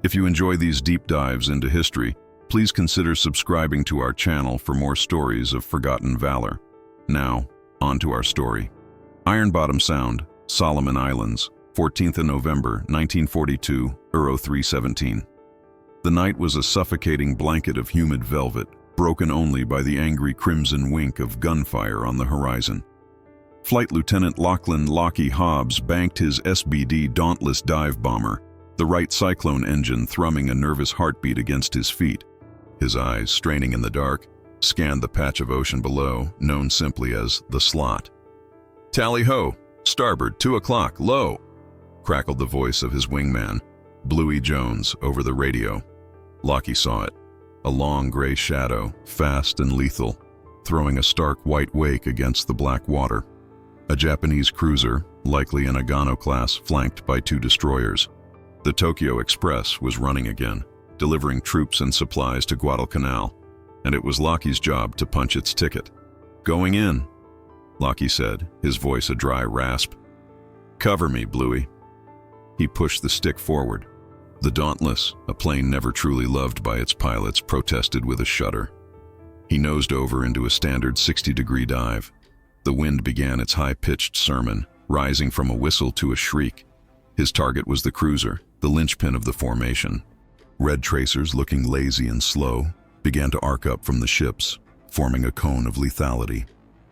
If you enjoy these deep dives into history, please consider subscribing to our channel for more stories of forgotten valor. Now, on to our story. Iron Bottom Sound, Solomon Islands, 14th of November, 1942, Euro 317. The night was a suffocating blanket of humid velvet, broken only by the angry crimson wink of gunfire on the horizon. Flight Lieutenant Lachlan "Lockie" Hobbs banked his SBD Dauntless dive bomber, the Wright Cyclone engine thrumming a nervous heartbeat against his feet. His eyes, straining in the dark, scanned the patch of ocean below, known simply as the slot. "Tally-ho! Starboard, 2 o'clock, low!" crackled the voice of his wingman, Bluey Jones, over the radio. Lockie saw it, a long gray shadow, fast and lethal, throwing a stark white wake against the black water. A Japanese cruiser, likely an Agano-class, flanked by 2 destroyers. The Tokyo Express was running again, delivering troops and supplies to Guadalcanal, and it was Lockie's job to punch its ticket. "Going in," Lockie said, his voice a dry rasp. "Cover me, Bluey." He pushed the stick forward. The Dauntless, a plane never truly loved by its pilots, protested with a shudder. He nosed over into a standard 60-degree dive. The wind began its high-pitched sermon, rising from a whistle to a shriek. His target was the cruiser, the linchpin of the formation. Red tracers, looking lazy and slow, began to arc up from the ships, forming a cone of lethality.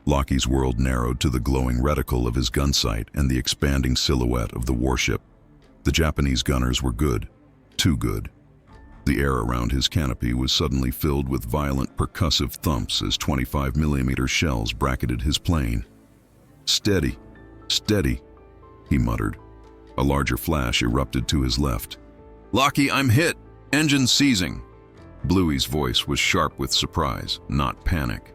Lockie's world narrowed to the glowing reticle of his gun sight and the expanding silhouette of the warship. The Japanese gunners were good, too good. The air around his canopy was suddenly filled with violent percussive thumps as 25mm shells bracketed his plane. "Steady, steady," he muttered. A larger flash erupted to his left. "Lockie, I'm hit! Engine seizing!" Bluey's voice was sharp with surprise, not panic.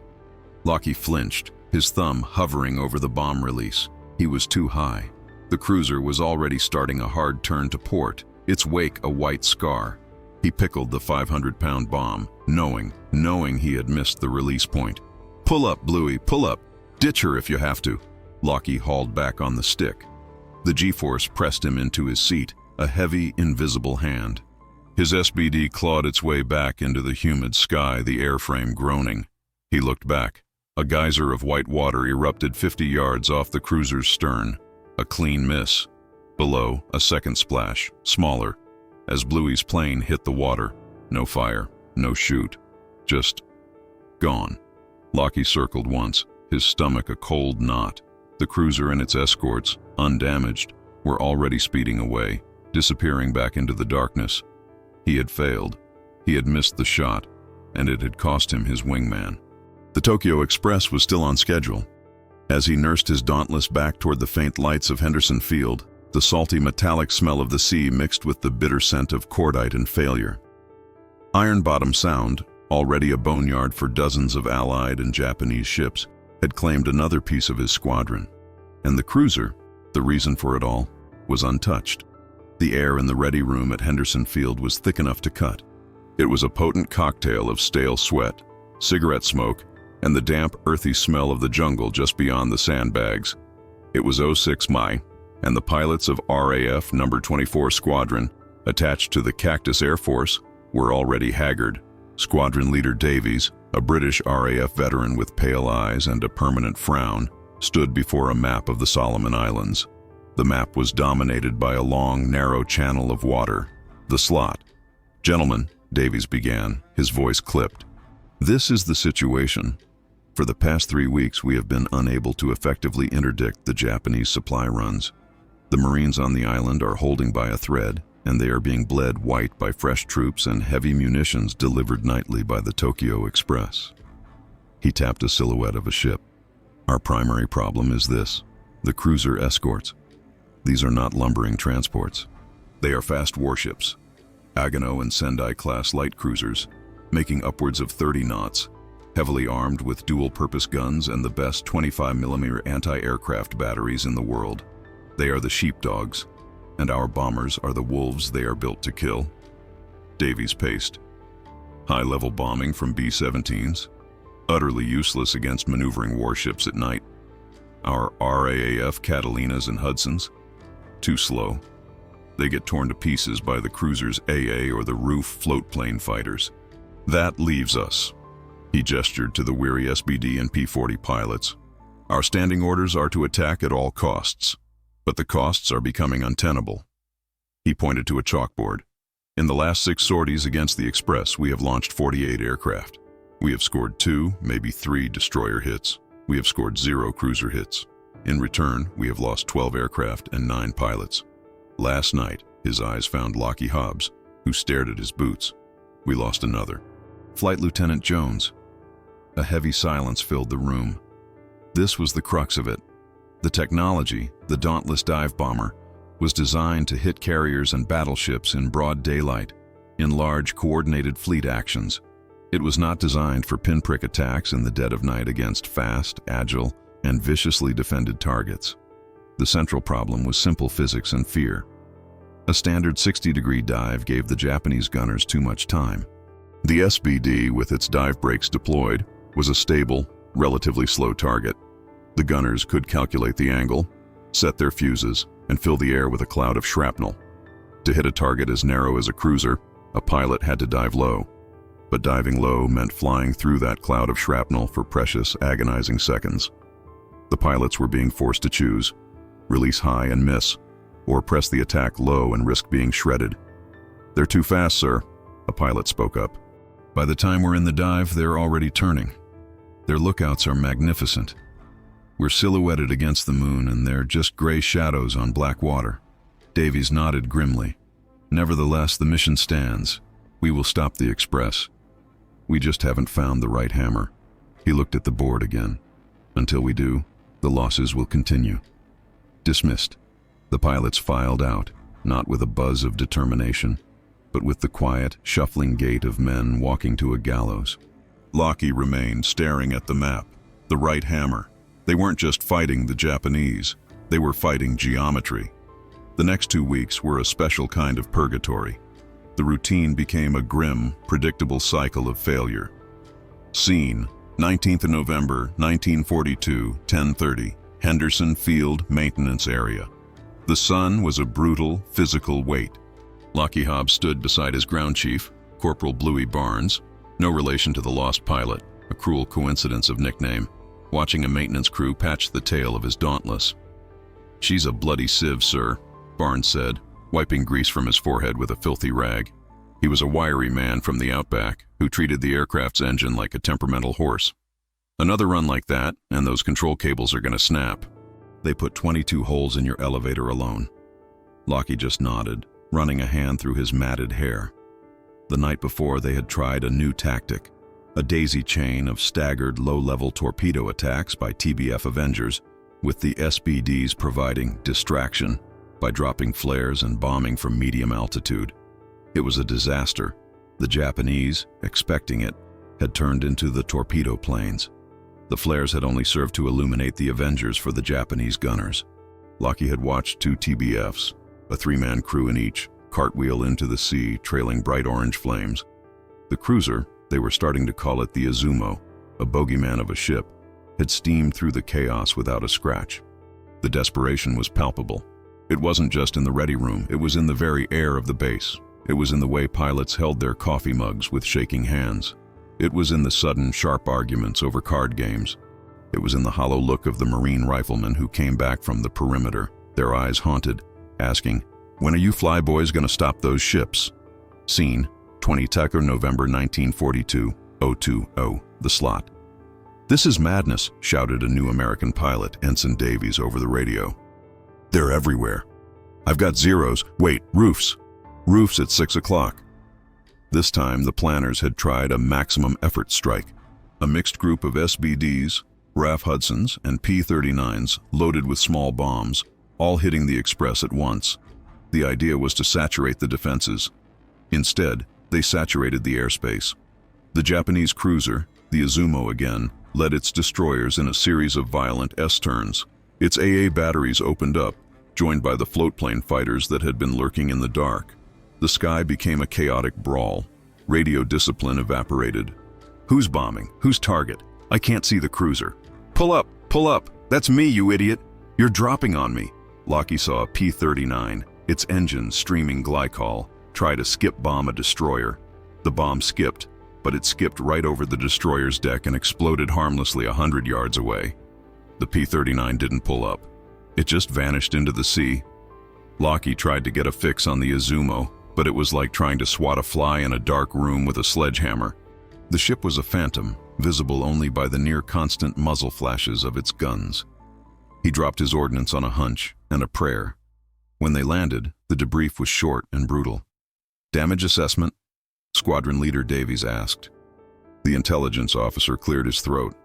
Lockie flinched, his thumb hovering over the bomb release. He was too high. The cruiser was already starting a hard turn to port, its wake a white scar. He pickled the 500-pound bomb, knowing he had missed the release point. "Pull up, Bluey, pull up. Ditch her if you have to." Lockie hauled back on the stick. The G-force pressed him into his seat, a heavy, invisible hand. His SBD clawed its way back into the humid sky, the airframe groaning. He looked back. A geyser of white water erupted 50 yards off the cruiser's stern. A clean miss. Below, a second splash, smaller, as Bluey's plane hit the water. No fire, no chute, just gone. Lockie circled once, his stomach a cold knot. The cruiser and its escorts, undamaged, were already speeding away, disappearing back into the darkness. He had failed. He had missed the shot, and it had cost him his wingman. The Tokyo Express was still on schedule. As he nursed his Dauntless back toward the faint lights of Henderson Field, the salty metallic smell of the sea mixed with the bitter scent of cordite and failure. Iron Bottom Sound, already a boneyard for dozens of Allied and Japanese ships, had claimed another piece of his squadron. And the cruiser, the reason for it all, was untouched. The air in the ready room at Henderson Field was thick enough to cut. It was a potent cocktail of stale sweat, cigarette smoke, and the damp, earthy smell of the jungle just beyond the sandbags. It was 06 Mai, and the pilots of RAF No. 24 Squadron, attached to the Cactus Air Force, were already haggard. Squadron leader Davies, a British RAF veteran with pale eyes and a permanent frown, stood before a map of the Solomon Islands. The map was dominated by a long, narrow channel of water, the slot. "Gentlemen," Davies began, his voice clipped. "This is the situation. For the past 3 weeks, we have been unable to effectively interdict the Japanese supply runs. The Marines on the island are holding by a thread, and they are being bled white by fresh troops and heavy munitions delivered nightly by the Tokyo Express." He tapped a silhouette of a ship. "Our primary problem is this: the cruiser escorts. These are not lumbering transports. They are fast warships, Agano and Sendai-class light cruisers, making upwards of 30 knots, heavily armed with dual-purpose guns and the best 25mm anti-aircraft batteries in the world. They are the sheepdogs, and our bombers are the wolves they are built to kill." Davies paced. "High-level bombing from B-17s, utterly useless against maneuvering warships at night. Our RAAF Catalinas and Hudsons, too slow. They get torn to pieces by the cruiser's AA or the roof floatplane fighters. That leaves us. He gestured to the weary SBD and P-40 pilots. Our standing orders are to attack at all costs, but the costs are becoming untenable. He pointed to a chalkboard. In the last 6 sorties against the Express, we have launched 48 aircraft. We have scored 2, maybe 3 destroyer hits. We have scored 0 cruiser hits. In return, we have lost 12 aircraft and 9 pilots. Last night, his eyes found Lockie Hobbs, who stared at his boots. We lost another. Flight Lieutenant Jones. A heavy silence filled the room. This was the crux of it. The technology, the Dauntless dive bomber, was designed to hit carriers and battleships in broad daylight, in large coordinated fleet actions. It was not designed for pinprick attacks in the dead of night against fast, agile, and viciously defended targets. The central problem was simple physics and fear. A standard 60-degree dive gave the Japanese gunners too much time. The SBD, with its dive brakes deployed, was a stable, relatively slow target. The gunners could calculate the angle, set their fuses, and fill the air with a cloud of shrapnel. To hit a target as narrow as a cruiser, a pilot had to dive low. But diving low meant flying through that cloud of shrapnel for precious, agonizing seconds. The pilots were being forced to choose: release high and miss, or press the attack low and risk being shredded. "They're too fast, sir," a pilot spoke up. "By the time we're in the dive, they're already turning. Their lookouts are magnificent. We're silhouetted against the moon, and they're just gray shadows on black water." Davies nodded grimly. "Nevertheless, the mission stands. We will stop the Express. We just haven't found the right hammer." He looked at the board again. "Until we do, the losses will continue." Dismissed. The pilots filed out, not with a buzz of determination, but with the quiet, shuffling gait of men walking to a gallows. Lockie remained staring at the map. The right hammer. They weren't just fighting the Japanese, they were fighting geometry. The next 2 weeks were a special kind of purgatory. The routine became a grim, predictable cycle of failure. Scene: 19th of November, 1942, 10:30, Henderson Field Maintenance Area. The sun was a brutal, physical weight. Lockie Hobbs stood beside his ground chief, Corporal Bluey Barnes, no relation to the lost pilot, a cruel coincidence of nickname, watching a maintenance crew patch the tail of his Dauntless. "She's a bloody sieve, sir," Barnes said, wiping grease from his forehead with a filthy rag. He was a wiry man from the outback who treated the aircraft's engine like a temperamental horse. "Another run like that, and those control cables are going to snap. They put 22 holes in your elevator alone." Lockie just nodded, running a hand through his matted hair. The night before, they had tried a new tactic, a daisy chain of staggered low-level torpedo attacks by TBF Avengers, with the SBDs providing distraction by dropping flares and bombing from medium altitude. It was a disaster. The Japanese, expecting it, had turned into the torpedo planes. The flares had only served to illuminate the Avengers for the Japanese gunners. Lockie had watched 2 TBFs, a 3-man crew in each, cartwheel into the sea, trailing bright orange flames. The cruiser, they were starting to call it the Izumo, a bogeyman of a ship, had steamed through the chaos without a scratch. The desperation was palpable. It wasn't just in the ready room, it was in the very air of the base. It was in the way pilots held their coffee mugs with shaking hands. It was in the sudden, sharp arguments over card games. It was in the hollow look of the Marine riflemen who came back from the perimeter, their eyes haunted, asking, "When are you flyboys going to stop those ships?" Scene: 22nd November 1942, 020, the slot. "This is madness," shouted a new American pilot, Ensign Davies, over the radio. "They're everywhere. I've got zeros. Wait, roofs. Roofs at 6 o'clock. This time, the planners had tried a maximum effort strike. A mixed group of SBDs, RAF Hudsons, and P-39s loaded with small bombs, all hitting the Express at once. The idea was to saturate the defenses. Instead, they saturated the airspace. The Japanese cruiser, the Izumo again, led its destroyers in a series of violent S-turns. Its AA batteries opened up, joined by the floatplane fighters that had been lurking in the dark. The sky became a chaotic brawl. Radio discipline evaporated. "Who's bombing? Who's target? I can't see the cruiser. Pull up! Pull up! That's me, you idiot! You're dropping on me!" Lockie saw a P-39, Its engine, streaming glycol, tried to skip bomb a destroyer. The bomb skipped, but it skipped right over the destroyer's deck and exploded harmlessly 100 yards away. The P-39 didn't pull up. It just vanished into the sea. Lockie tried to get a fix on the Izumo, but it was like trying to swat a fly in a dark room with a sledgehammer. The ship was a phantom, visible only by the near-constant muzzle flashes of its guns. He dropped his ordnance on a hunch and a prayer. When they landed, the debrief was short and brutal. "Damage assessment?" Squadron Leader Davies asked. The intelligence officer cleared his throat.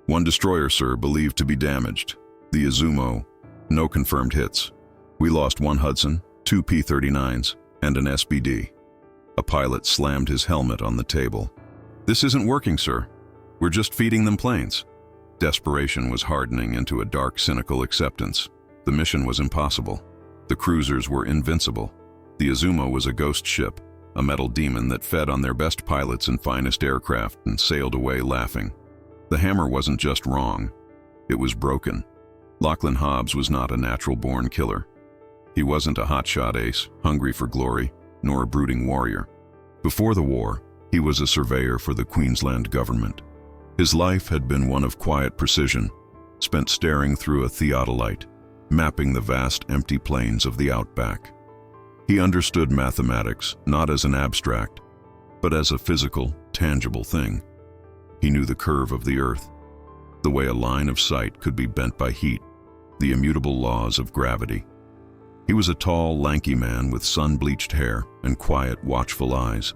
"One destroyer, sir, believed to be damaged. The Izumo, no confirmed hits. We lost one Hudson, two P-39s, and an SBD." A pilot slammed his helmet on the table. "This isn't working, sir. We're just feeding them planes." Desperation was hardening into a dark, cynical acceptance. The mission was impossible. The cruisers were invincible. The Izumo was a ghost ship, a metal demon that fed on their best pilots and finest aircraft and sailed away laughing. The hammer wasn't just wrong. It was broken. Lachlan Hobbs was not a natural-born killer. He wasn't a hotshot ace, hungry for glory, nor a brooding warrior. Before the war, he was a surveyor for the Queensland government. His life had been one of quiet precision, spent staring through a theodolite, mapping the vast empty plains of the outback. He understood mathematics not as an abstract, but as a physical, tangible thing. He knew the curve of the earth, the way a line of sight could be bent by heat, the immutable laws of gravity. He was a tall, lanky man with sun-bleached hair and quiet, watchful eyes.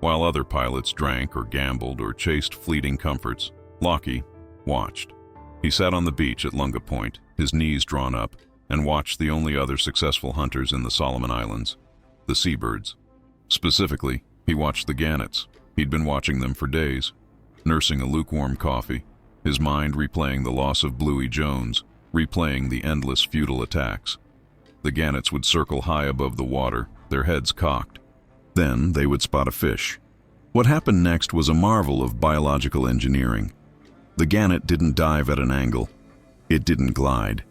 While other pilots drank or gambled or chased fleeting comforts, Lockie watched. He sat on the beach at Lunga Point, his knees drawn up, and watched the only other successful hunters in the Solomon Islands, the seabirds. Specifically, he watched the gannets. He'd been watching them for days, nursing a lukewarm coffee, his mind replaying the loss of Bluey Jones, replaying the endless futile attacks. The gannets would circle high above the water, their heads cocked. Then they would spot a fish. What happened next was a marvel of biological engineering. The gannet didn't dive at an angle. It didn't glide.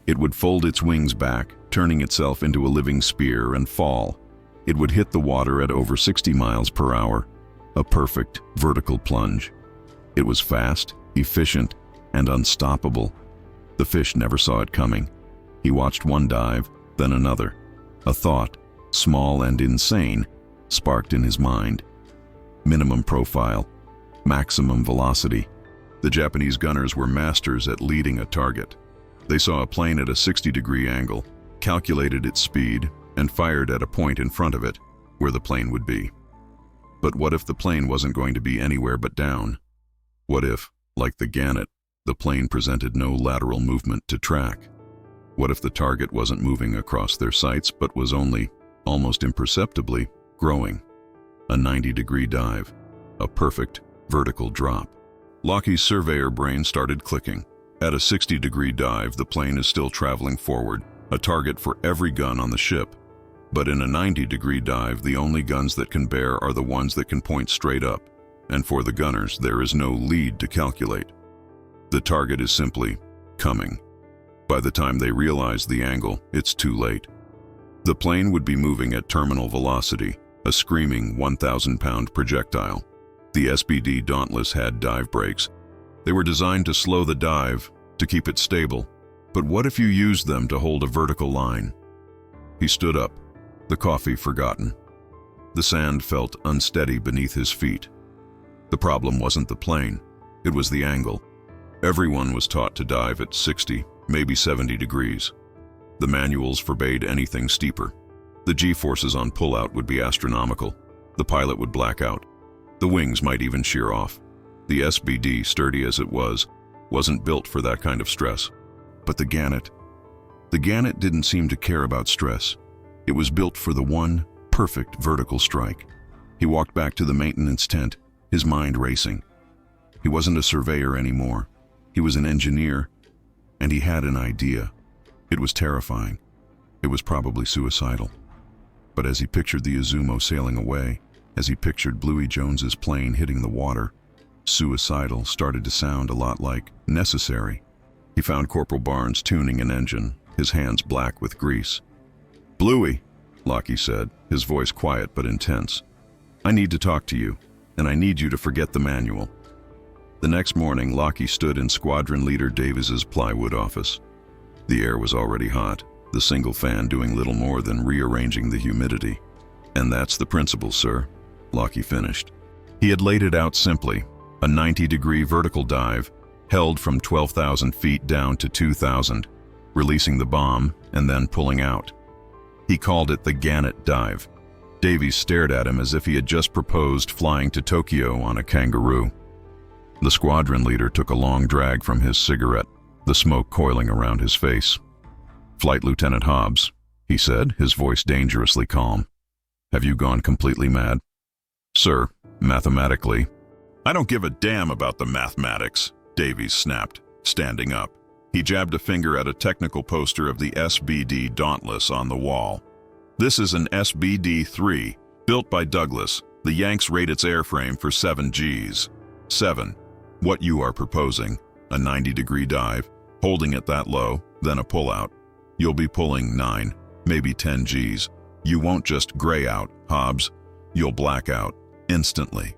It would fold its wings back, turning itself into a living spear, and fall. It would hit the water at over 60 miles per hour, a perfect vertical plunge. It was fast, efficient, and unstoppable. The fish never saw it coming. He watched one dive, then another. A thought, small and insane, sparked in his mind. Minimum profile, maximum velocity. The Japanese gunners were masters at leading a target. They saw a plane at a 60-degree angle, calculated its speed, and fired at a point in front of it, where the plane would be. But what if the plane wasn't going to be anywhere but down? What if, like the gannet, the plane presented no lateral movement to track? What if the target wasn't moving across their sights but was only, almost imperceptibly, growing? A 90-degree dive, a perfect vertical drop. Lockie's surveyor brain started clicking. At a 60-degree dive, the plane is still traveling forward, a target for every gun on the ship. But in a 90-degree dive, the only guns that can bear are the ones that can point straight up, and for the gunners, there is no lead to calculate. The target is simply coming. By the time they realize the angle, it's too late. The plane would be moving at terminal velocity, a screaming 1,000-pound projectile. The SBD Dauntless had dive brakes. They were designed to slow the dive, to keep it stable. But what if you used them to hold a vertical line? He stood up, the coffee forgotten. The sand felt unsteady beneath his feet. The problem wasn't the plane, it was the angle. Everyone was taught to dive at 60, maybe 70 degrees. The manuals forbade anything steeper. The G-forces on pullout would be astronomical. The pilot would black out. The wings might even shear off. The SBD, sturdy as it was, wasn't built for that kind of stress. But the gannet didn't seem to care about stress. It was built for the one perfect vertical strike. He walked back to the maintenance tent, his mind racing. He wasn't a surveyor anymore. He was an engineer, and he had an idea. It was terrifying. It was probably suicidal. But as he pictured the Izumo sailing away, as he pictured Bluey Jones's plane hitting the water, suicidal started to sound a lot like necessary. He found Corporal Barnes tuning an engine, his hands black with grease. Bluey, Lockie said, his voice quiet but intense. I need to talk to you, and I need you to forget the manual. The next morning, Lockie stood in Squadron Leader Davis's plywood office. The air was already hot, the single fan doing little more than rearranging the humidity. And that's the principle, sir, Lockie finished. He had laid it out simply, a 90-degree vertical dive, held from 12,000 feet down to 2,000, releasing the bomb and then pulling out. He called it the Gannet dive. Davies stared at him as if he had just proposed flying to Tokyo on a kangaroo. The squadron leader took a long drag from his cigarette, the smoke coiling around his face. Flight Lieutenant Hobbs, he said, his voice dangerously calm. Have you gone completely mad? Sir, mathematically. I don't give a damn about the mathematics, Davies snapped, standing up. He jabbed a finger at a technical poster of the SBD Dauntless on the wall. This is an SBD-3, built by Douglas. The Yanks rate its airframe for 7 Gs. 7. What you are proposing, a 90-degree dive, holding it that low, then a pullout. You'll be pulling 9, maybe 10 Gs. You won't just gray out, Hobbs. You'll black out, instantly.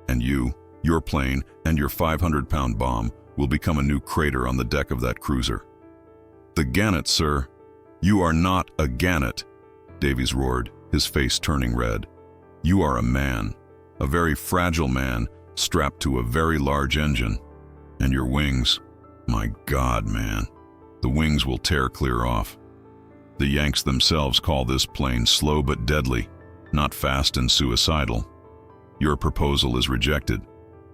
And you, your plane, and your 500-pound bomb will become a new crater on the deck of that cruiser. The Gannet, sir. You are not a Gannet, Davies roared, his face turning red. You are a man, a very fragile man, strapped to a very large engine. And your wings, my God, man, the wings will tear clear off. The Yanks themselves call this plane slow but deadly, not fast and suicidal. Your proposal is rejected.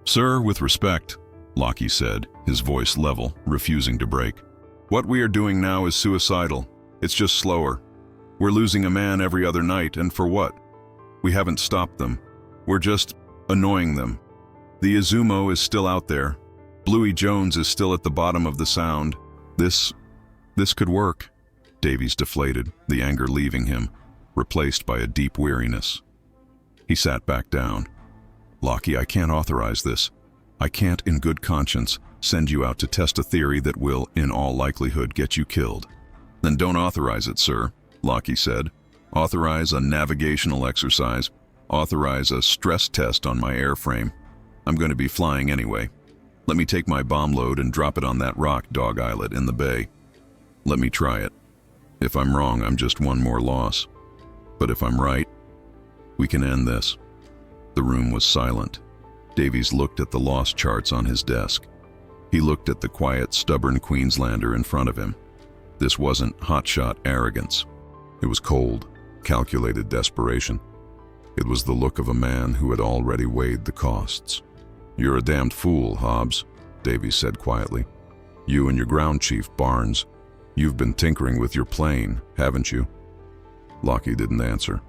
Sir, with respect, Lockie said, his voice level, refusing to break. What we are doing now is suicidal. It's just slower. We're losing a man every other night, and for what? We haven't stopped them. We're just annoying them. The Izumo is still out there. Bluey Jones is still at the bottom of the sound. This could work. Davies deflated, the anger leaving him, replaced by a deep weariness. He sat back down. Lockie, I can't authorize this. I can't, in good conscience, send you out to test a theory that will, in all likelihood, get you killed. Then don't authorize it, sir, Lockie said. Authorize a navigational exercise. Authorize a stress test on my airframe. I'm going to be flying anyway. Let me take my bomb load and drop it on that rock dog islet in the bay. Let me try it. If I'm wrong, I'm just one more loss. But if I'm right, we can end this. The room was silent. Davies looked at the loss charts on his desk. He looked at the quiet, stubborn Queenslander in front of him. This wasn't hotshot arrogance. It was cold, calculated desperation. It was the look of a man who had already weighed the costs. You're a damned fool, Hobbs, Davies said quietly. You and your ground chief, Barnes. You've been tinkering with your plane, haven't you? Lockie didn't answer.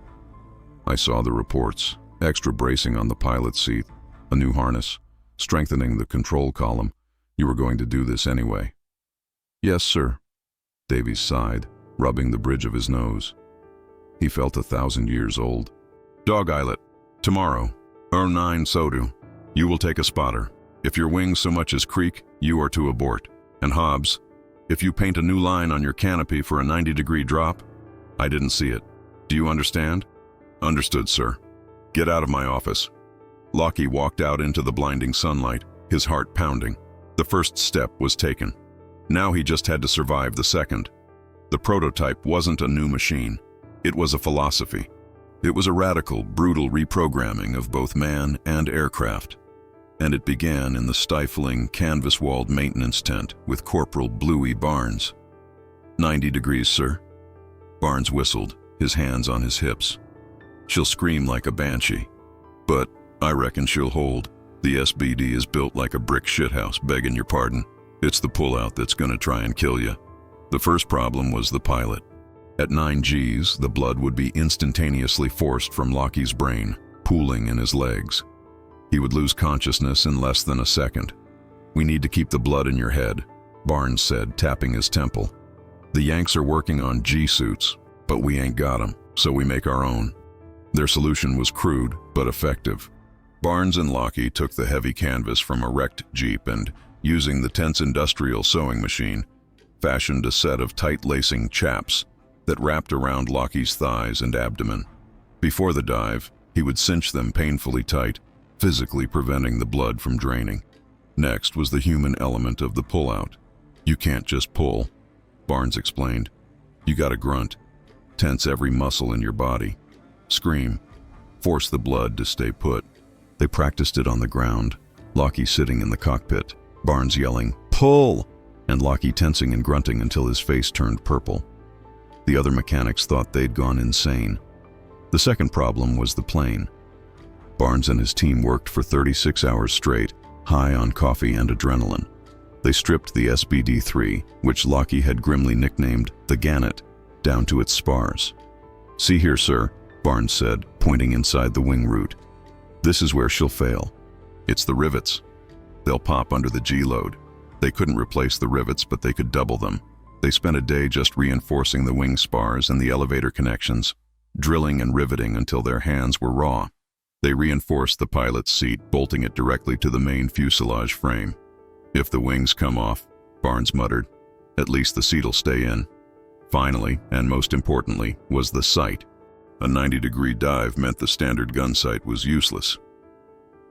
I saw the reports. Extra bracing on the pilot's seat, a new harness, strengthening the control column. You were going to do this anyway. Yes, sir. Davies sighed, rubbing the bridge of his nose. He felt 1,000 years old. Dog Islet, tomorrow, 9 Sodu. You will take a spotter. If your wings so much as creak, you are to abort. And Hobbs, if you paint a new line on your canopy for a 90-degree drop, I didn't see it. Do you understand? Understood, sir. Get out of my office. Lockie walked out into the blinding sunlight, his heart pounding. The first step was taken. Now he just had to survive the second. The prototype wasn't a new machine. It was a philosophy. It was a radical, brutal reprogramming of both man and aircraft. And it began in the stifling, canvas-walled maintenance tent with Corporal Bluey Barnes. 90 degrees, sir. Barnes whistled, his hands on his hips. She'll scream like a banshee. But I reckon she'll hold. The SBD is built like a brick shithouse, begging your pardon. It's the pullout that's gonna try and kill you. The first problem was the pilot. At 9 Gs, the blood would be instantaneously forced from Lockie's brain, pooling in his legs. He would lose consciousness in less than a second. We need to keep the blood in your head, Barnes said, tapping his temple. The Yanks are working on G-suits, but we ain't got 'em, so we make our own. Their solution was crude, but effective. Barnes and Lockie took the heavy canvas from a wrecked Jeep and, using the tent's industrial sewing machine, fashioned a set of tight-lacing chaps, that wrapped around Lockie's thighs and abdomen. Before the dive, he would cinch them painfully tight, physically preventing the blood from draining. Next was the human element of the pull-out. You can't just pull, Barnes explained. You gotta grunt, tense every muscle in your body, scream, force the blood to stay put. They practiced it on the ground, Lockie sitting in the cockpit, Barnes yelling, "Pull!" and Lockie tensing and grunting until his face turned purple. The other mechanics thought they'd gone insane. The second problem was the plane. Barnes and his team worked for 36 hours straight, high on coffee and adrenaline. They stripped the SBD-3, which Lockie had grimly nicknamed the Gannet, down to its spars. "See here, sir," Barnes said, pointing inside the wing root. "This is where she'll fail. It's the rivets. They'll pop under the G-load. They couldn't replace the rivets, but they could double them. They spent a day just reinforcing the wing spars and the elevator connections, drilling and riveting until their hands were raw. They reinforced the pilot's seat, bolting it directly to the main fuselage frame. If the wings come off," Barnes muttered, "at least the seat'll stay in." Finally, and most importantly, was the sight. A 90-degree dive meant the standard gun sight was useless.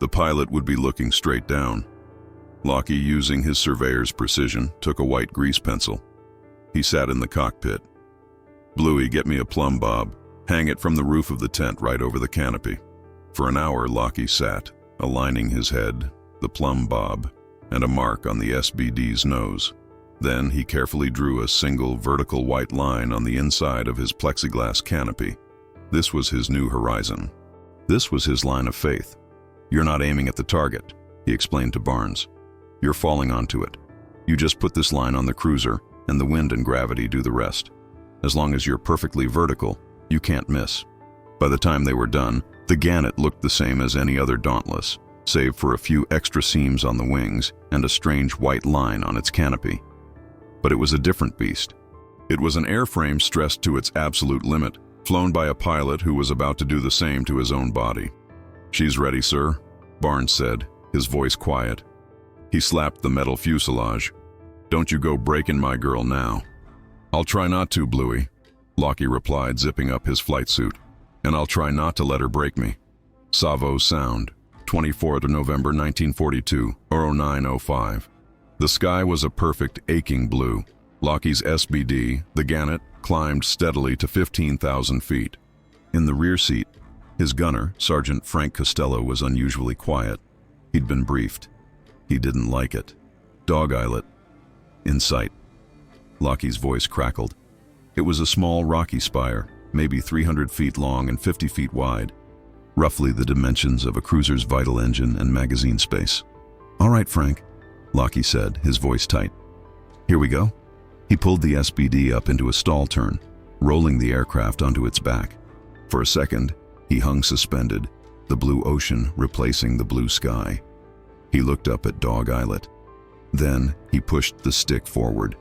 The pilot would be looking straight down. Lockie, using his surveyor's precision, took a white grease pencil. He sat in the cockpit. "Bluey, get me a plumb bob. Hang it from the roof of the tent right over the canopy." For an hour, Lockie sat, aligning his head, the plumb bob, and a mark on the SBD's nose. Then he carefully drew a single vertical white line on the inside of his plexiglass canopy. This was his new horizon. This was his line of faith. "You're not aiming at the target," he explained to Barnes. "You're falling onto it. You just put this line on the cruiser, and the wind and gravity do the rest. As long as you're perfectly vertical, you can't miss." By the time they were done, the Gannet looked the same as any other Dauntless, save for a few extra seams on the wings and a strange white line on its canopy. But it was a different beast. It was an airframe stressed to its absolute limit, flown by a pilot who was about to do the same to his own body. "She's ready, sir," Barnes said, his voice quiet. He slapped the metal fuselage. "Don't you go breaking my girl now." "I'll try not to, Bluey," Lockie replied, zipping up his flight suit. "And I'll try not to let her break me." Savo Sound, 24th of November 1942, or 09:05. The sky was a perfect aching blue. Lockie's SBD, the Gannet, climbed steadily to 15,000 feet. In the rear seat, his gunner, Sergeant Frank Costello, was unusually quiet. He'd been briefed. He didn't like it. "Dog Islet. In sight." Lockie's voice crackled. It was a small rocky spire, maybe 300 feet long and 50 feet wide, roughly the dimensions of a cruiser's vital engine and magazine space. "All right, Frank," Lockie said, his voice tight. "Here we go." He pulled the SBD up into a stall turn, rolling the aircraft onto its back. For a second, he hung suspended, the blue ocean replacing the blue sky. He looked up at Dog Islet. Then he pushed the stick forward.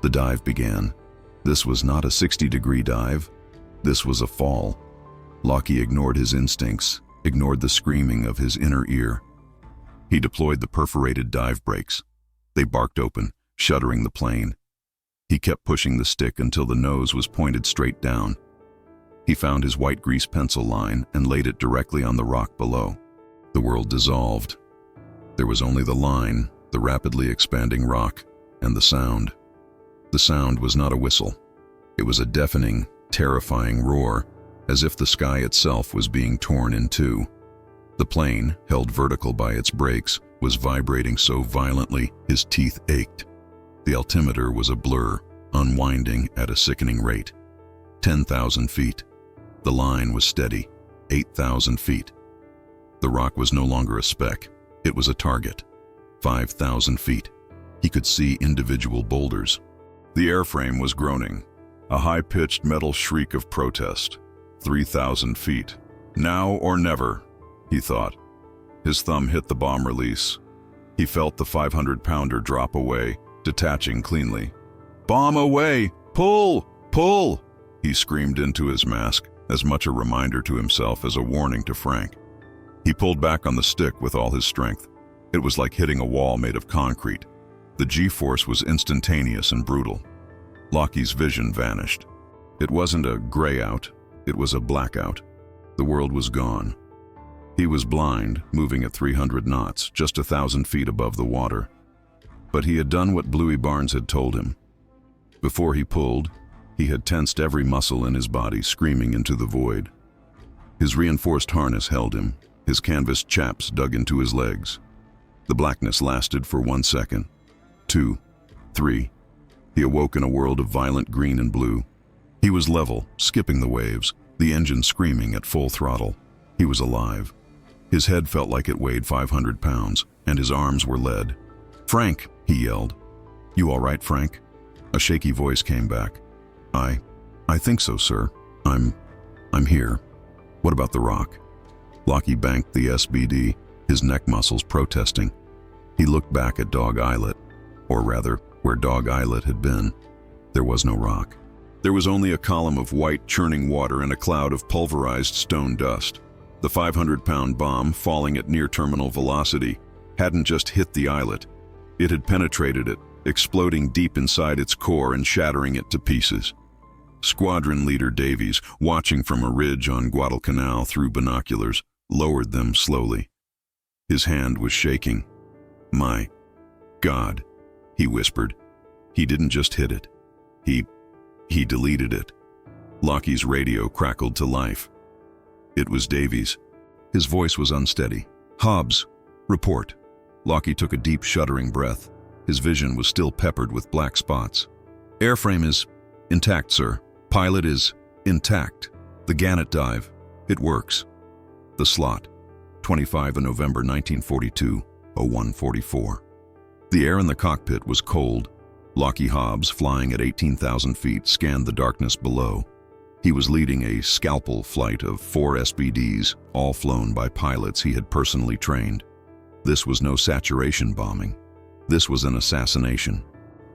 The dive began. This was not a 60-degree dive. This was a fall. Lockie ignored his instincts, ignored the screaming of his inner ear. He deployed the perforated dive brakes. They barked open, shuttering the plane. He kept pushing the stick until the nose was pointed straight down. He found his white grease pencil line and laid it directly on the rock below. The world dissolved. There was only the line, the rapidly expanding rock, and the sound. The sound was not a whistle. It was a deafening, terrifying roar, as if the sky itself was being torn in two. The plane, held vertical by its brakes, was vibrating so violently his teeth ached. The altimeter was a blur, unwinding at a sickening rate. 10,000 feet. The line was steady. 8,000 feet. The rock was no longer a speck. It was a target. 5,000 feet. He could see individual boulders. The airframe was groaning, a high-pitched metal shriek of protest. 3,000 feet. Now or never, he thought. His thumb hit the bomb release. He felt the 500-pounder drop away, detaching cleanly. "Bomb away! Pull! Pull!" he screamed into his mask, as much a reminder to himself as a warning to Frank. He pulled back on the stick with all his strength. It was like hitting a wall made of concrete. The G-force was instantaneous and brutal. Lockie's vision vanished. It wasn't a gray out, it was a blackout. The world was gone. He was blind, moving at 300 knots, just 1,000 feet above the water. But he had done what Bluey Barnes had told him. Before he pulled, he had tensed every muscle in his body, screaming into the void. His reinforced harness held him, his canvas chaps dug into his legs. The blackness lasted for 1 second, 2, 3. He awoke in a world of violent green and blue. He was level, skipping the waves, the engine screaming at full throttle. He was alive. His head felt like it weighed 500 pounds, and his arms were lead. "Frank," he yelled. "You all right, Frank?" A shaky voice came back. I think so, sir. I'm here. What about the rock?" Lockie banked the SBD, his neck muscles protesting. He looked back at Dog Islet, or rather, where Dog Islet had been. There was no rock. There was only a column of white, churning water and a cloud of pulverized stone dust. The 500-pound bomb, falling at near-terminal velocity, hadn't just hit the islet. It had penetrated it, exploding deep inside its core and shattering it to pieces. Squadron Leader Davies, watching from a ridge on Guadalcanal through binoculars, lowered them slowly. His hand was shaking. "My God," he whispered. "He didn't just hit it. He deleted it." Lockie's radio crackled to life. It was Davies. His voice was unsteady. "Hobbs, report." Lockie took a deep, shuddering breath. His vision was still peppered with black spots. "Airframe is intact, sir. Pilot is intact. The Gannet dive. It works." The slot, 25 of November 1942, 0144. The air in the cockpit was cold. Lockie Hobbs, flying at 18,000 feet, scanned the darkness below. He was leading a scalpel flight of 4 SBDs, all flown by pilots he had personally trained. This was no saturation bombing. This was an assassination.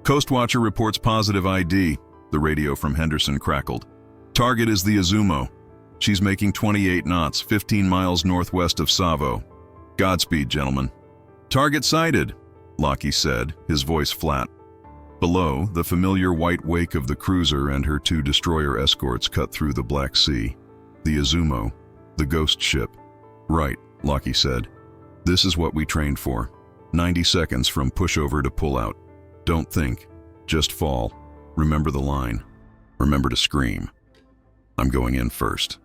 "Coastwatcher reports positive ID," the radio from Henderson crackled. "Target is the Izumo. She's making 28 knots, 15 miles northwest of Savo. Godspeed, gentlemen." "Target sighted," Lockie said, his voice flat. Below, the familiar white wake of the cruiser and her 2 destroyer escorts cut through the Black Sea. The Izumo, the ghost ship. "Right," Lockie said. "This is what we trained for. 90 seconds from pushover to pullout. Don't think, just fall. Remember the line. Remember to scream. I'm going in first.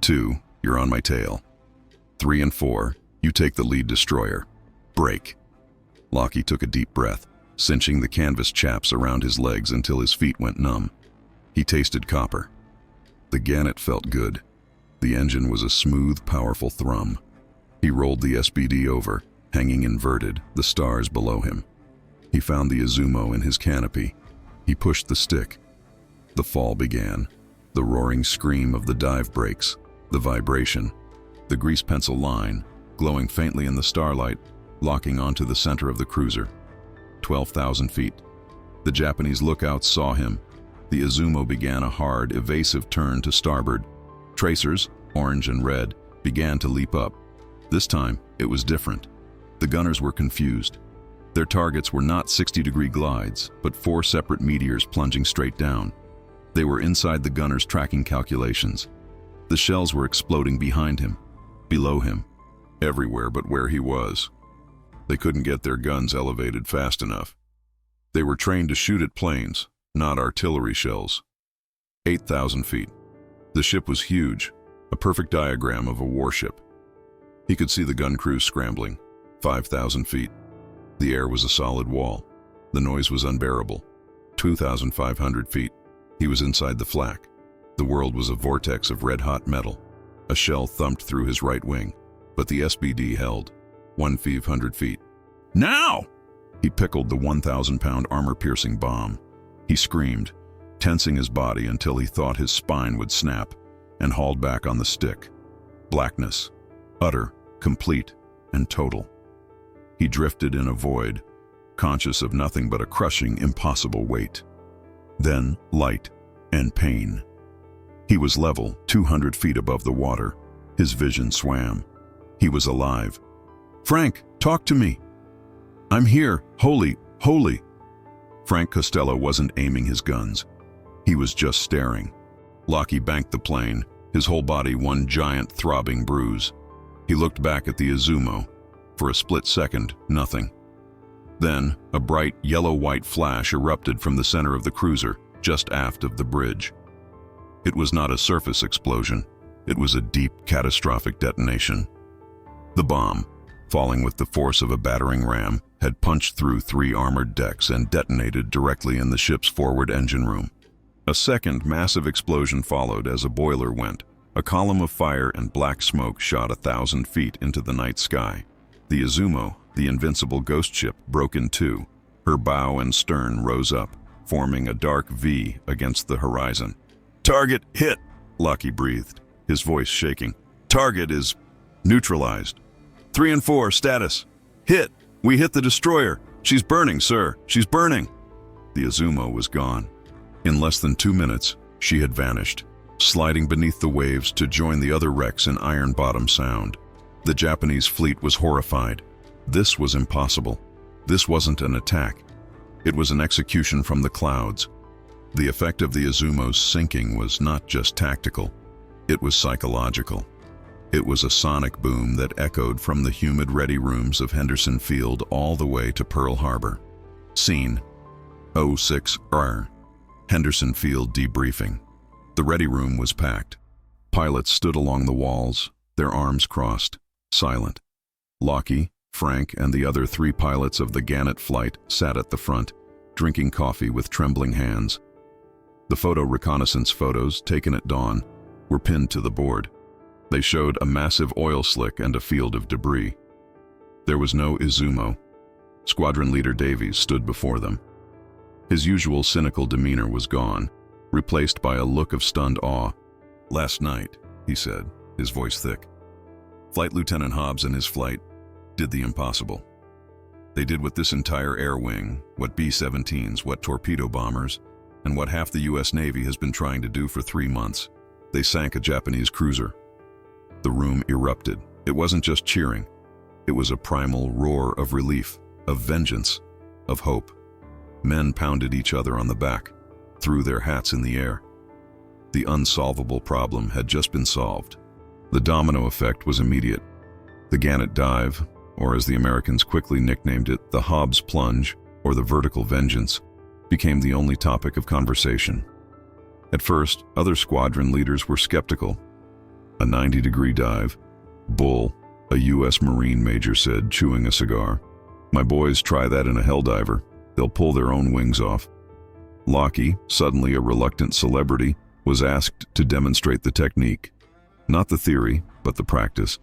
2, you're on my tail. 3 and 4, you take the lead destroyer. Break." Lockie took a deep breath, cinching the canvas chaps around his legs until his feet went numb. He tasted copper. The Gannet felt good. The engine was a smooth, powerful thrum. He rolled the SBD over, hanging inverted, the stars below him. He found the Izumo in his canopy. He pushed the stick. The fall began. The roaring scream of the dive brakes, the vibration, the grease pencil line, glowing faintly in the starlight, locking onto the center of the cruiser. 12,000 feet. The Japanese lookouts saw him. The Izumo began a hard, evasive turn to starboard. Tracers, orange and red, began to leap up. This time, it was different. The gunners were confused. Their targets were not 60-degree glides, but 4 separate meteors plunging straight down. They were inside the gunners' tracking calculations. The shells were exploding behind him, below him, everywhere but where he was. They couldn't get their guns elevated fast enough. They were trained to shoot at planes, not artillery shells. 8,000 feet. The ship was huge, a perfect diagram of a warship. He could see the gun crews scrambling. 5,000 feet. The air was a solid wall. The noise was unbearable. 2,500 feet. He was inside the flak. The world was a vortex of red-hot metal. A shell thumped through his right wing, but the SBD held. 1,500 feet. "Now!" He pickled the 1,000-pound armor-piercing bomb. He screamed, tensing his body until he thought his spine would snap, and hauled back on the stick. Blackness. Utter, complete, and total. He drifted in a void, conscious of nothing but a crushing, impossible weight. Then light and pain. He was level, 200 feet above the water. His vision swam. He was alive. "Frank, talk to me." "I'm here, holy." Frank Costello wasn't aiming his guns. He was just staring. Lockie banked the plane, his whole body one giant throbbing bruise. He looked back at the Izumo. For a split second, nothing. Then, a bright yellow-white flash erupted from the center of the cruiser, just aft of the bridge. It was not a surface explosion. It was a deep, catastrophic detonation. The bomb, falling with the force of a battering ram, had punched through 3 armored decks and detonated directly in the ship's forward engine room. A second massive explosion followed as a boiler went. A column of fire and black smoke shot 1,000 feet into the night sky. The Izumo, the invincible ghost ship, broke in two. Her bow and stern rose up, forming a dark V against the horizon. "Target hit," Lockie breathed, his voice shaking. "Target is neutralized. 3 and 4, status. Hit. We hit the destroyer. She's burning, sir. She's burning." The Izumo was gone. In less than 2 minutes, she had vanished, sliding beneath the waves to join the other wrecks in Iron Bottom Sound. The Japanese fleet was horrified. This was impossible. This wasn't an attack. It was an execution from the clouds. The effect of the Izumo's sinking was not just tactical. It was psychological. It was a sonic boom that echoed from the humid ready rooms of Henderson Field all the way to Pearl Harbor. Scene 06R. Henderson Field debriefing. The ready room was packed. Pilots stood along the walls, their arms crossed, silent. Lockie, Frank, and the other 3 pilots of the Gannett flight sat at the front, drinking coffee with trembling hands. The photo reconnaissance photos, taken at dawn, were pinned to the board. They showed a massive oil slick and a field of debris. There was no Izumo. Squadron Leader Davies stood before them. His usual cynical demeanor was gone, replaced by a look of stunned awe. "Last night," he said, his voice thick, "Flight Lieutenant Hobbs and his flight did the impossible. They did what this entire air wing, what B-17s, what torpedo bombers, and what half the U.S. Navy has been trying to do for 3 months. They sank a Japanese cruiser." The room erupted. It wasn't just cheering. It was a primal roar of relief, of vengeance, of hope. Men pounded each other on the back, threw their hats in the air. The unsolvable problem had just been solved. The domino effect was immediate. The Gannett dive, or as the Americans quickly nicknamed it, the Hobbs plunge, or the vertical vengeance, became the only topic of conversation. At first, other squadron leaders were skeptical. "A 90-degree dive? Bull," a U.S. Marine major said, chewing a cigar. "My boys try that in a Helldiver. They'll pull their own wings off." Lockie, suddenly a reluctant celebrity, was asked to demonstrate the technique. Not the theory, but the practice.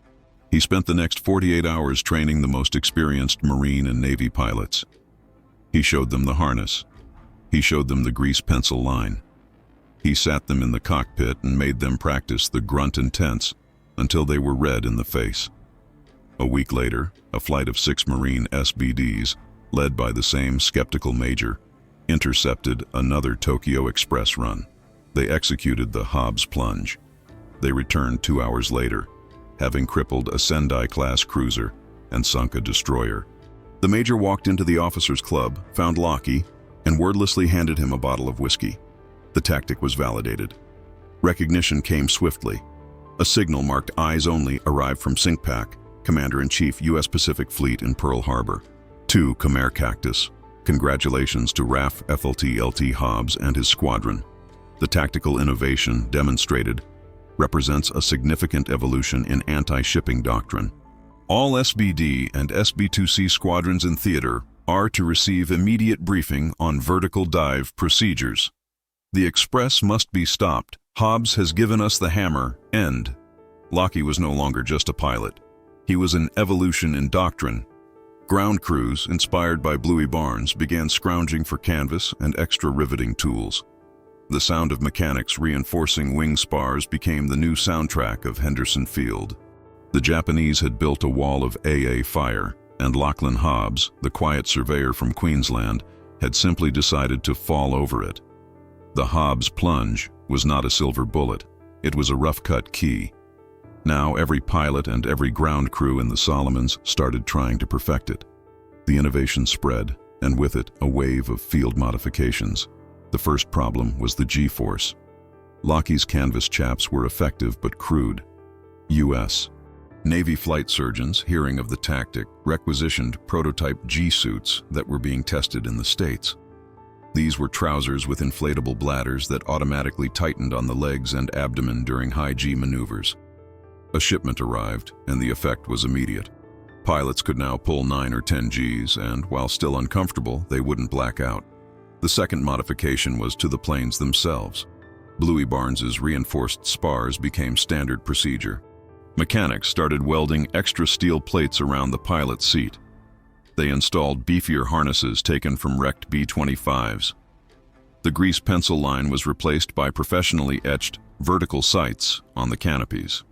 He spent the next 48 hours training the most experienced Marine and Navy pilots. He showed them the harness. He showed them the grease pencil line. He sat them in the cockpit and made them practice the grunt and tense until they were red in the face. A week later, a flight of 6 Marine SBDs, led by the same skeptical major, intercepted another Tokyo Express run. They executed the Hobbs plunge. They returned 2 hours later, having crippled a Sendai-class cruiser and sunk a destroyer. The major walked into the officers' club, found Lockie, and wordlessly handed him a bottle of whiskey. The tactic was validated. Recognition came swiftly. A signal marked Eyes Only arrived from Sank, Commander-in-Chief U.S. Pacific Fleet in Pearl Harbor. To Khmer Cactus, congratulations to RAF FLT-LT Hobbs and his squadron. The tactical innovation demonstrated represents a significant evolution in anti-shipping doctrine. All SBD and SB2C squadrons in theater are to receive immediate briefing on vertical dive procedures. The Express must be stopped. Hobbs has given us the hammer. End. Lockie was no longer just a pilot. He was an evolution in doctrine. Ground crews, inspired by Bluey Barnes, began scrounging for canvas and extra riveting tools. The sound of mechanics reinforcing wing spars became the new soundtrack of Henderson Field. The Japanese had built a wall of AA fire, and Lachlan Hobbs, the quiet surveyor from Queensland, had simply decided to fall over it. The Hobbs plunge was not a silver bullet. It was a rough-cut key. Now every pilot and every ground crew in the Solomons started trying to perfect it. The innovation spread, and with it a wave of field modifications. The first problem was the G-force. Lockheed's canvas chaps were effective but crude. U.S. Navy flight surgeons, hearing of the tactic, requisitioned prototype G-suits that were being tested in the States. These were trousers with inflatable bladders that automatically tightened on the legs and abdomen during high-G maneuvers. A shipment arrived, and the effect was immediate. Pilots could now pull 9 or 10 Gs, and while still uncomfortable, they wouldn't black out. The second modification was to the planes themselves. Bluey Barnes's reinforced spars became standard procedure. Mechanics started welding extra steel plates around the pilot's seat. They installed beefier harnesses taken from wrecked B-25s. The grease pencil line was replaced by professionally etched vertical sights on the canopies.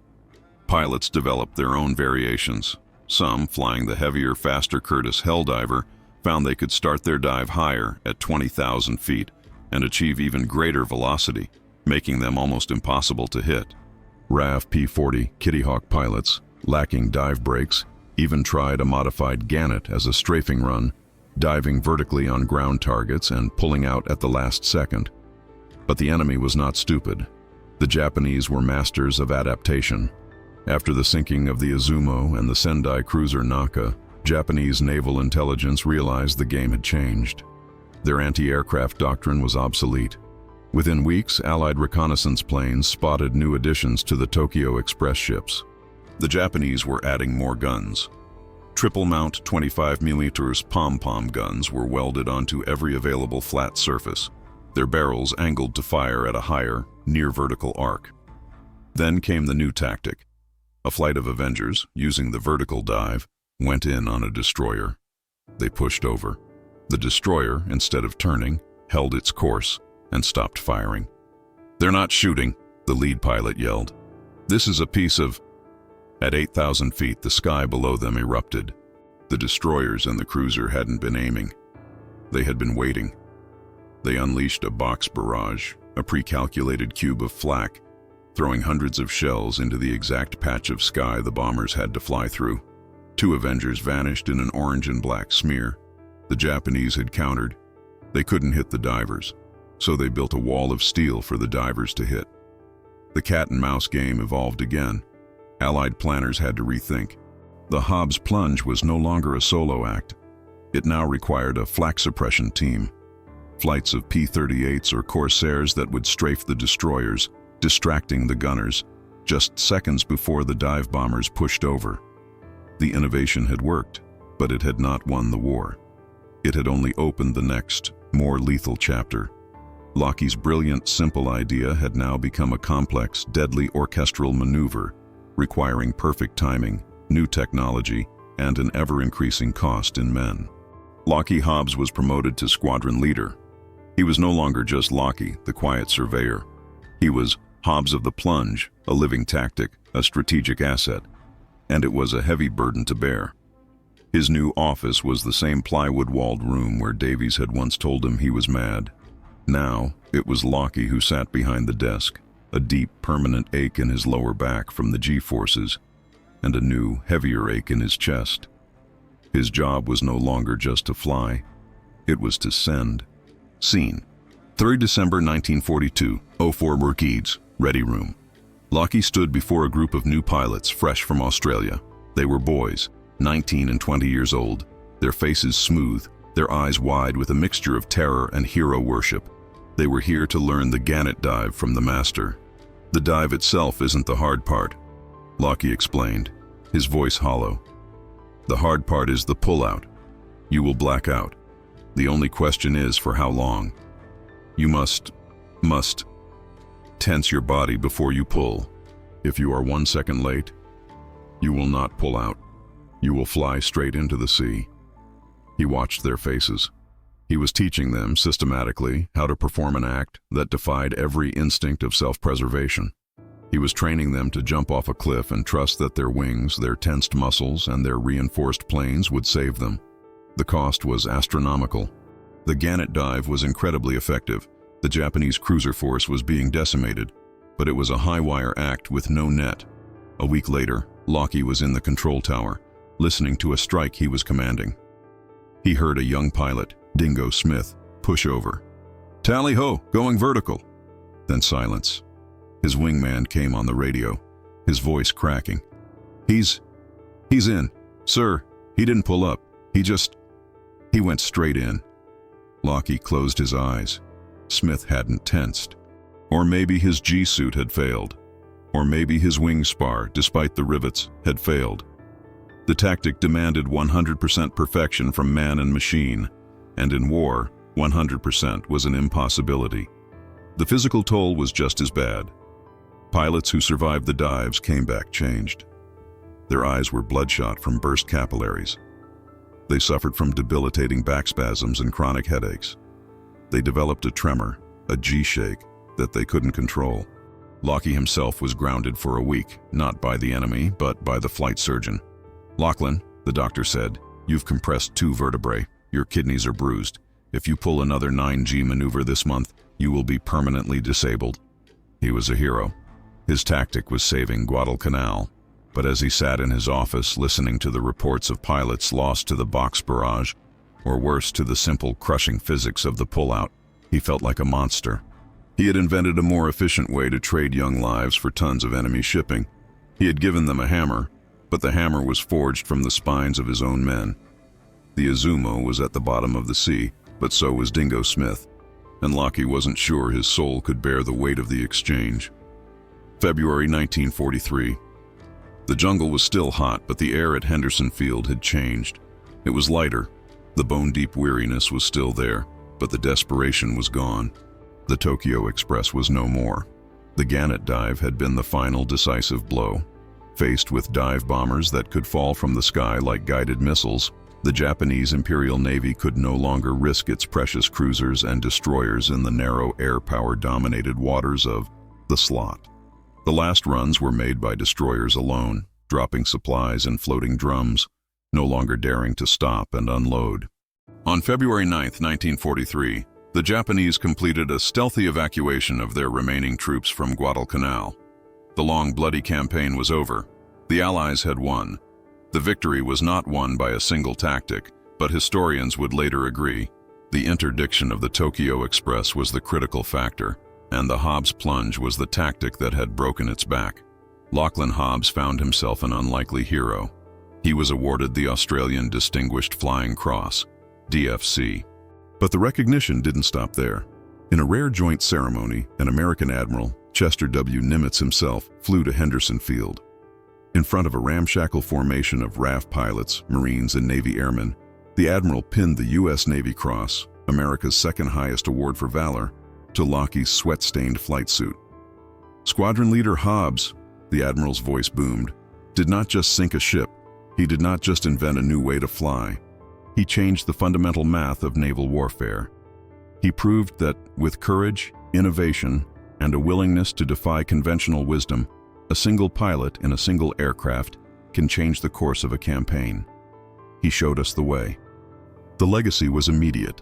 Pilots developed their own variations. Some, flying the heavier, faster Curtiss Helldiver, found they could start their dive higher at 20,000 feet and achieve even greater velocity, making them almost impossible to hit. RAF P-40 Kitty Hawk pilots, lacking dive brakes, even tried a modified Gannet as a strafing run, diving vertically on ground targets and pulling out at the last second. But the enemy was not stupid. The Japanese were masters of adaptation. After the sinking of the Izumo and the Sendai cruiser Naka, Japanese naval intelligence realized the game had changed. Their anti-aircraft doctrine was obsolete. Within weeks, Allied reconnaissance planes spotted new additions to the Tokyo Express ships. The Japanese were adding more guns. Triple-mount 25mm pom-pom guns were welded onto every available flat surface, their barrels angled to fire at a higher, near-vertical arc. Then came the new tactic. A flight of Avengers, using the vertical dive, went in on a destroyer. They pushed over. The destroyer, instead of turning, held its course and stopped firing. "They're not shooting," the lead pilot yelled. "This is a piece of..." At 8,000 feet, the sky below them erupted. The destroyers and the cruiser hadn't been aiming. They had been waiting. They unleashed a box barrage, a pre-calculated cube of flak, throwing hundreds of shells into the exact patch of sky the bombers had to fly through. 2 Avengers vanished in an orange and black smear. The Japanese had countered. They couldn't hit the divers, so they built a wall of steel for the divers to hit. The cat-and-mouse game evolved again. Allied planners had to rethink. The Hobbs plunge was no longer a solo act. It now required a flak suppression team. Flights of P-38s or Corsairs that would strafe the destroyers, distracting the gunners, just seconds before the dive bombers pushed over. The innovation had worked, but it had not won the war. It had only opened the next, more lethal chapter. Lockheed's brilliant, simple idea had now become a complex, deadly orchestral maneuver, requiring perfect timing, new technology, and an ever-increasing cost in men. Lockheed Hobbs was promoted to squadron leader. He was no longer just Lockheed, the quiet surveyor. He was Hobbs of the plunge, a living tactic, a strategic asset, and it was a heavy burden to bear. His new office was the same plywood-walled room where Davies had once told him he was mad. Now, it was Lockheed who sat behind the desk, a deep, permanent ache in his lower back from the G-forces, and a new, heavier ache in his chest. His job was no longer just to fly. It was to send. Scene: 3rd December 1942, 04 Workeeds, Ready Room. Lockheed stood before a group of new pilots fresh from Australia. They were boys, 19 and 20 years old, their faces smooth, their eyes wide with a mixture of terror and hero worship. They were here to learn the Gannet dive from the master. "The dive itself isn't the hard part," Lockheed explained, his voice hollow. "The hard part is the pull-out. You will black out. The only question is for how long. You must tense your body before you pull. If you are 1 second late, you will not pull out. You will fly straight into the sea." He watched their faces. He was teaching them, systematically, how to perform an act that defied every instinct of self-preservation. He was training them to jump off a cliff and trust that their wings, their tensed muscles, and their reinforced planes would save them. The cost was astronomical. The Gannet dive was incredibly effective. The Japanese cruiser force was being decimated, but it was a high-wire act with no net. A week later, Lockheed was in the control tower, listening to a strike he was commanding. He heard a young pilot, Dingo Smith, push over. "Tally-ho, going vertical." Then silence. His wingman came on the radio, his voice cracking. He's in. Sir, he didn't pull up. He went straight in. Lockie closed his eyes. Smith hadn't tensed. Or maybe his G-suit had failed. Or maybe his wing spar, despite the rivets, had failed. The tactic demanded 100% perfection from man and machine, and in war, 100% was an impossibility. The physical toll was just as bad. Pilots who survived the dives came back changed. Their eyes were bloodshot from burst capillaries. They suffered from debilitating back spasms and chronic headaches. They developed a tremor, a G-shake, that they couldn't control. Lockie himself was grounded for a week, not by the enemy, but by the flight surgeon. "Lachlan," the doctor said, "you've compressed 2 vertebrae. Your kidneys are bruised. If you pull another 9G maneuver this month, you will be permanently disabled." He was a hero. His tactic was saving Guadalcanal. But as he sat in his office listening to the reports of pilots lost to the box barrage, or worse, to the simple crushing physics of the pullout, he felt like a monster. He had invented a more efficient way to trade young lives for tons of enemy shipping. He had given them a hammer, but the hammer was forged from the spines of his own men. The Izumo was at the bottom of the sea, but so was Dingo Smith, and Lockie wasn't sure his soul could bear the weight of the exchange. February 1943. The jungle was still hot, but the air at Henderson Field had changed. It was lighter. The bone-deep weariness was still there, but the desperation was gone. The Tokyo Express was no more. The Gannet dive had been the final decisive blow. Faced with dive bombers that could fall from the sky like guided missiles, the Japanese Imperial Navy could no longer risk its precious cruisers and destroyers in the narrow air-power-dominated waters of the Slot. The last runs were made by destroyers alone, dropping supplies and floating drums, no longer daring to stop and unload. On February 9, 1943, the Japanese completed a stealthy evacuation of their remaining troops from Guadalcanal. The long, bloody campaign was over. The Allies had won. The victory was not won by a single tactic, but historians would later agree. The interdiction of the Tokyo Express was the critical factor, and the Hobbs plunge was the tactic that had broken its back. Lachlan Hobbs found himself an unlikely hero. He was awarded the Australian Distinguished Flying Cross, DFC. But the recognition didn't stop there. In a rare joint ceremony, an American Admiral, Chester W. Nimitz himself, flew to Henderson Field. In front of a ramshackle formation of RAF pilots, Marines, and Navy airmen, the Admiral pinned the U.S. Navy Cross, America's second highest award for valor, to Lockie's sweat-stained flight suit. Squadron Leader Hobbs, the Admiral's voice boomed, did not just sink a ship. He did not just invent a new way to fly. He changed the fundamental math of naval warfare. He proved that with courage, innovation, and a willingness to defy conventional wisdom, a single pilot in a single aircraft can change the course of a campaign. He showed us the way. The legacy was immediate.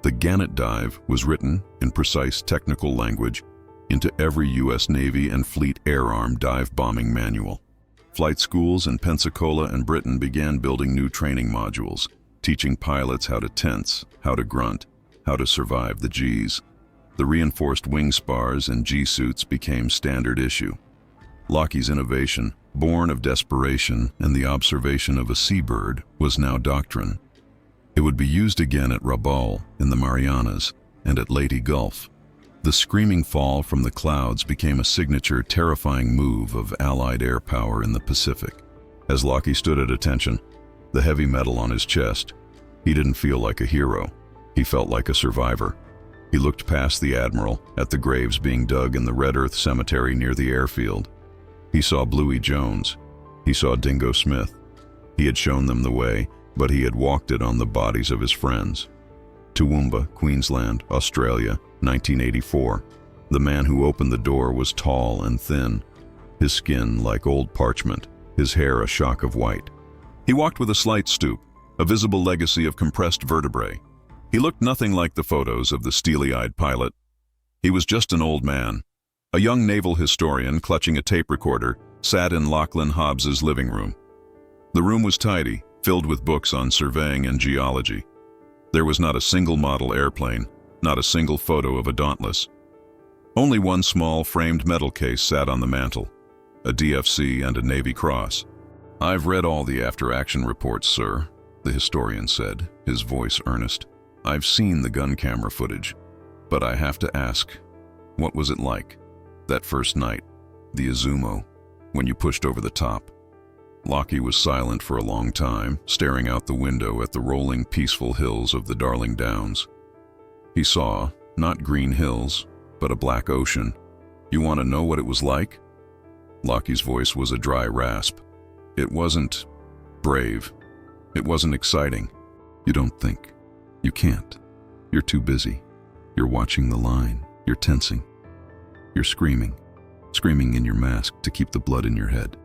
The Gannet dive was written, in precise technical language, into every U.S. Navy and Fleet Air Arm dive bombing manual. Flight schools in Pensacola and Britain began building new training modules, teaching pilots how to tense, how to grunt, how to survive the Gs. The reinforced wing spars and G-suits became standard issue. Lockie's innovation, born of desperation and the observation of a seabird, was now doctrine. It would be used again at Rabaul, in the Marianas, and at Leyte Gulf. The screaming fall from the clouds became a signature, terrifying move of Allied air power in the Pacific. As Lockie stood at attention, the heavy metal on his chest, he didn't feel like a hero. He felt like a survivor. He looked past the Admiral at the graves being dug in the Red Earth Cemetery near the airfield. He saw Bluey Jones. He saw Dingo Smith. He had shown them the way, but he had walked it on the bodies of his friends. Toowoomba, Queensland, Australia, 1984. The man who opened the door was tall and thin, his skin like old parchment, his hair a shock of white. He walked with a slight stoop, a visible legacy of compressed vertebrae. He looked nothing like the photos of the steely-eyed pilot. He was just an old man. A young naval historian, clutching a tape recorder, sat in Lachlan Hobbs's living room. The room was tidy, filled with books on surveying and geology. There was not a single model airplane, not a single photo of a Dauntless. Only one small framed metal case sat on the mantel, a DFC and a Navy cross. "I've read all the after-action reports, sir," the historian said, his voice earnest. "I've seen the gun camera footage, but I have to ask, what was it like, that first night, the Izumo, when you pushed over the top?" Lockie was silent for a long time, staring out the window at the rolling, peaceful hills of the Darling Downs. He saw, not green hills, but a black ocean. "You want to know what it was like?" Lockie's voice was a dry rasp. "It wasn't brave. It wasn't exciting. You don't think. You can't. You're too busy. You're watching the line. You're tensing. You're screaming in your mask to keep the blood in your head."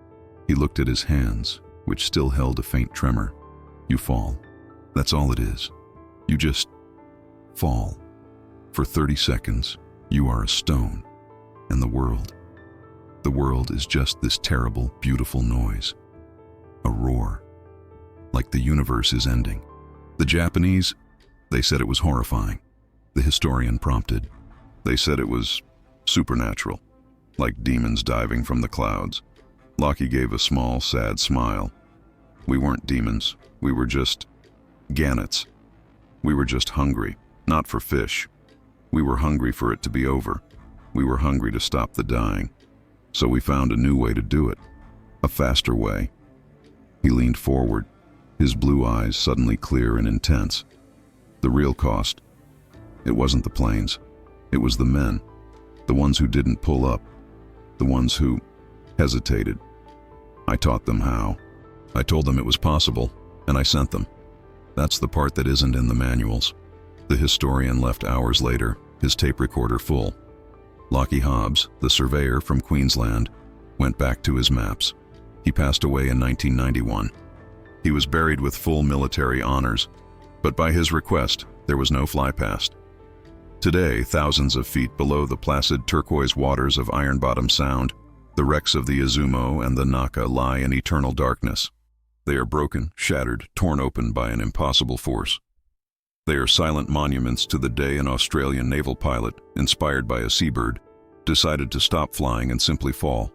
He looked at his hands, which still held a faint tremor. "You fall. That's all it is. You just fall. For 30 seconds, you are a stone. And the world is just this terrible, beautiful noise. A roar. Like the universe is ending." "The Japanese, they said it was horrifying," the historian prompted. "They said it was supernatural, like demons diving from the clouds." Lockie gave a small, sad smile. "We weren't demons. We were just gannets. We were just hungry, not for fish. We were hungry for it to be over. We were hungry to stop the dying. So we found a new way to do it. A faster way." He leaned forward, his blue eyes suddenly clear and intense. "The real cost, it wasn't the planes. It was the men. The ones who didn't pull up. The ones who hesitated. I taught them how. I told them it was possible, and I sent them. That's the part that isn't in the manuals." The historian left hours later, his tape recorder full. Lockie Hobbs, the surveyor from Queensland, went back to his maps. He passed away in 1991. He was buried with full military honors, but by his request, there was no flypast. Today, thousands of feet below the placid turquoise waters of Iron Bottom Sound, the wrecks of the Izumo and the Naka lie in eternal darkness. They are broken, shattered, torn open by an impossible force. They are silent monuments to the day an Australian naval pilot, inspired by a seabird, decided to stop flying and simply fall.